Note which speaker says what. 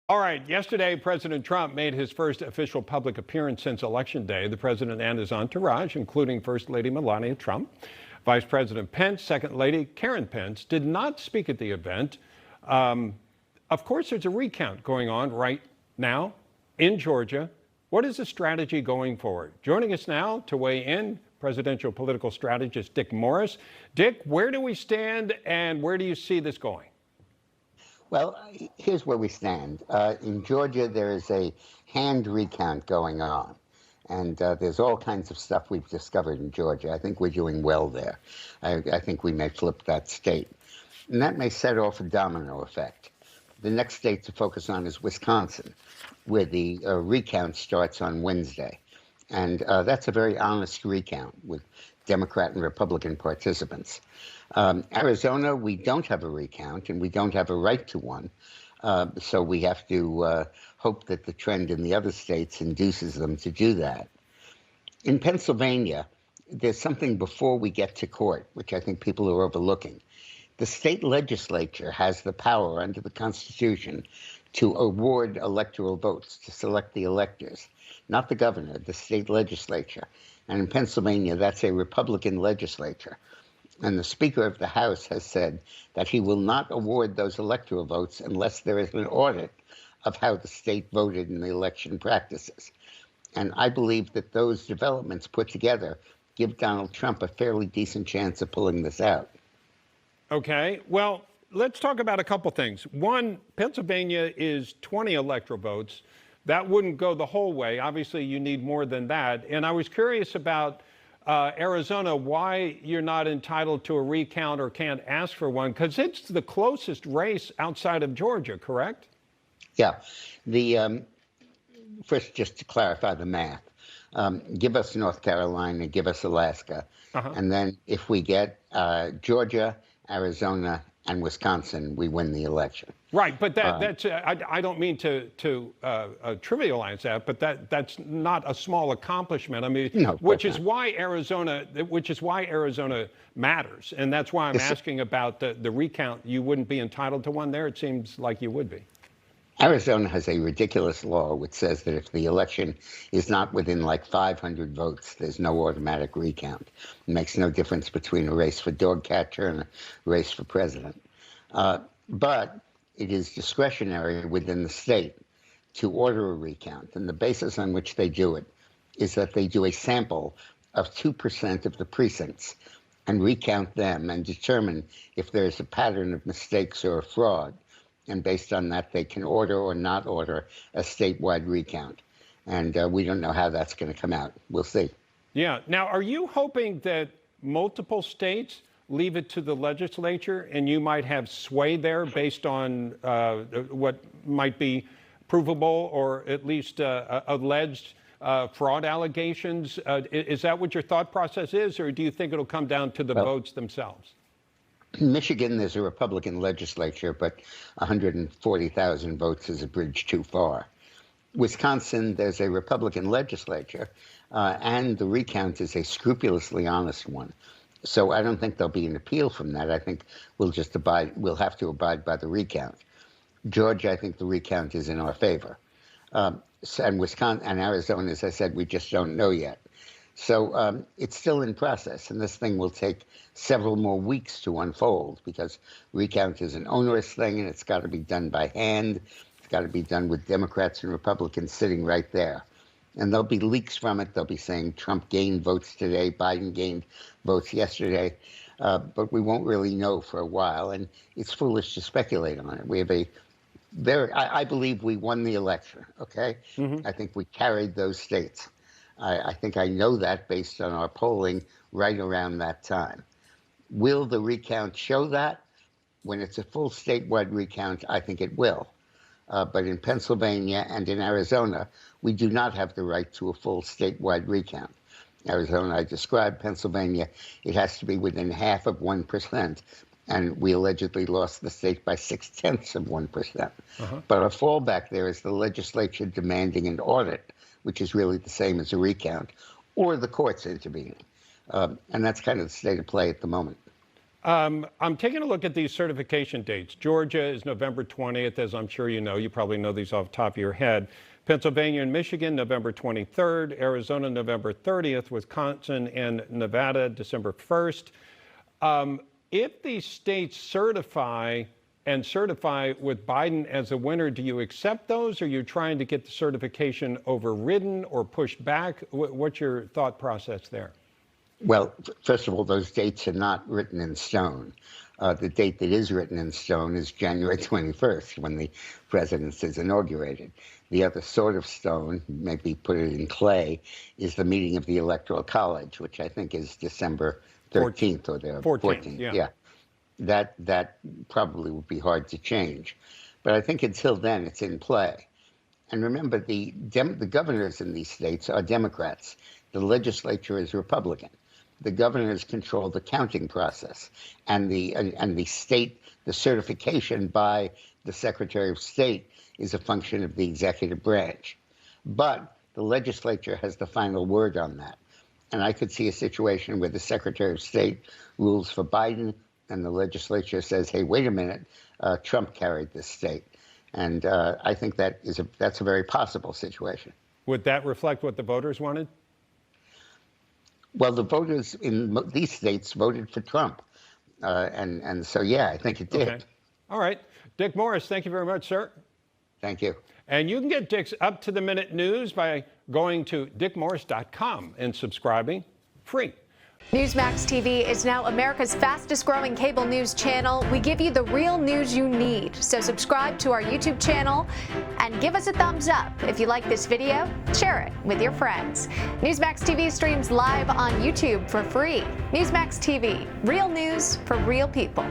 Speaker 1: All right, yesterday, President Trump made his first official public appearance since Election Day. The president and his entourage, including First Lady Melania Trump, Vice President Pence, Second Lady Karen Pence, did not speak at the event. Of course, there's a recount going on right now in Georgia. What is the strategy going forward? Joining us now to weigh in, presidential political strategist Dick Morris. Dick, where do we stand and where do you see this going?
Speaker 2: Well, here's where we stand. In Georgia, there is a hand recount going on. And there's all kinds of stuff we've discovered in Georgia. I think we're doing well there. I think we may flip that state. And that may set off a domino effect. The next state to focus on is Wisconsin, where the recount starts on Wednesday. And that's a very honest recount with Democrat and Republican participants. Arizona, we don't have a recount, and we don't have a right to one. So we have to hope that the trend in the other states induces them to do that. In Pennsylvania, there's something before we get to court, which I think people are overlooking. The state legislature has the power under the Constitution to award electoral votes, to select the electors, not the governor, the state legislature. And in Pennsylvania, that's a Republican legislature. And the Speaker of the House has said that he will not award those electoral votes unless there is an audit of how the state voted in the election practices. And I believe that those developments put together give Donald Trump a fairly decent chance of pulling this out.
Speaker 1: Okay, well, let's talk about a couple things. One, Pennsylvania is 20 electoral votes. That wouldn't go the whole way. Obviously, you need more than that. And I was curious about Arizona, why you're not entitled to a recount or can't ask for one, because it's the closest race outside of Georgia, correct?
Speaker 2: Yeah. First, just to clarify the math, give us North Carolina, give us Alaska, and then if we get Georgia, Arizona, and Wisconsin, we win the election.
Speaker 1: Right, but that's I don't mean to trivialize that, but that's not a small accomplishment. I mean,
Speaker 2: no,
Speaker 1: which is why Arizona matters, and that's why I'm asking about the recount. You wouldn't be entitled to one there. It seems like you would be.
Speaker 2: Arizona has a ridiculous law which says that if the election is not within like 500 votes, there's no automatic recount. It makes no difference between a race for dog catcher and a race for president. But it is discretionary within the state to order a recount. And the basis on which they do it is that they do a sample of 2% of the precincts and recount them and determine if there's a pattern of mistakes or fraud. And based on that, they can order or not order a statewide recount. And we don't know how that's going to come out. We'll see.
Speaker 1: Yeah. Now, are you hoping that multiple states leave it to the legislature and you might have sway there based on what might be provable or at least alleged fraud allegations? Is that what your thought process is, or do you think it'll come down to the votes themselves?
Speaker 2: In Michigan, there's a Republican legislature, but 140,000 votes is a bridge too far. Wisconsin, there's a Republican legislature, and the recount is a scrupulously honest one. So I don't think there'll be an appeal from that. I think we'll have to abide by the recount. Georgia, I think the recount is in our favor. And Wisconsin and Arizona, as I said, we just don't know yet. So it's still in process, and this thing will take several more weeks to unfold because recount is an onerous thing, and it's got to be done by hand. It's got to be done with Democrats and Republicans sitting right there. And there'll be leaks from it. They'll be saying Trump gained votes today, Biden gained votes yesterday, but we won't really know for a while, and it's foolish to speculate on it. We have I believe we won the election, okay? I think we carried those states. I think I know that based on our polling right around that time. Will the recount show that? When it's a full statewide recount, I think it will. But in Pennsylvania and in Arizona, we do not have the right to a full statewide recount. Arizona, I described. Pennsylvania, it has to be within 0.5%. And we allegedly lost the state by 0.6%. But a fallback there is the legislature demanding an audit, which is really the same as a recount, or the courts intervening. And that's kind of the state of play at the moment.
Speaker 1: I'm taking a look at these certification dates. Georgia is November 20th, as I'm sure you know. You probably know these off the top of your head. Pennsylvania and Michigan, November 23rd. Arizona, November 30th. Wisconsin and Nevada, December 1st. If these states certify with Biden as a winner, do you accept those? Or are you trying to get the certification overridden or pushed back? What's your thought process there?
Speaker 2: Well, first of all, those dates are not written in stone. The date that is written in stone is January 21st, when the presidency is inaugurated. The other sort of stone, maybe put it in clay, is the meeting of the Electoral College, which I think is December 13th or there.
Speaker 1: 14th, yeah.
Speaker 2: That probably would be hard to change. But I think until then, it's in play. And remember, the governors in these states are Democrats. The legislature is Republican. The governors control the counting process, and the state, the certification by the Secretary of State is a function of the executive branch. But the legislature has the final word on that. And I could see a situation where the Secretary of State rules for Biden, and the legislature says, hey, wait a minute, Trump carried this state. And I think that's a very possible situation.
Speaker 1: Would that reflect what the voters wanted?
Speaker 2: Well, the voters in these states voted for Trump. And so, yeah, I think it did.
Speaker 1: Okay. All right. Dick Morris, thank you very much, sir.
Speaker 2: Thank you.
Speaker 1: And you can get Dick's up-to-the-minute news by going to dickmorris.com and subscribing free.
Speaker 3: Newsmax TV is now America's fastest-growing cable news channel. We give you the real news you need. So subscribe to our YouTube channel and give us a thumbs up. If you like this video, share it with your friends. Newsmax TV streams live on YouTube for free. Newsmax TV, real news for real people.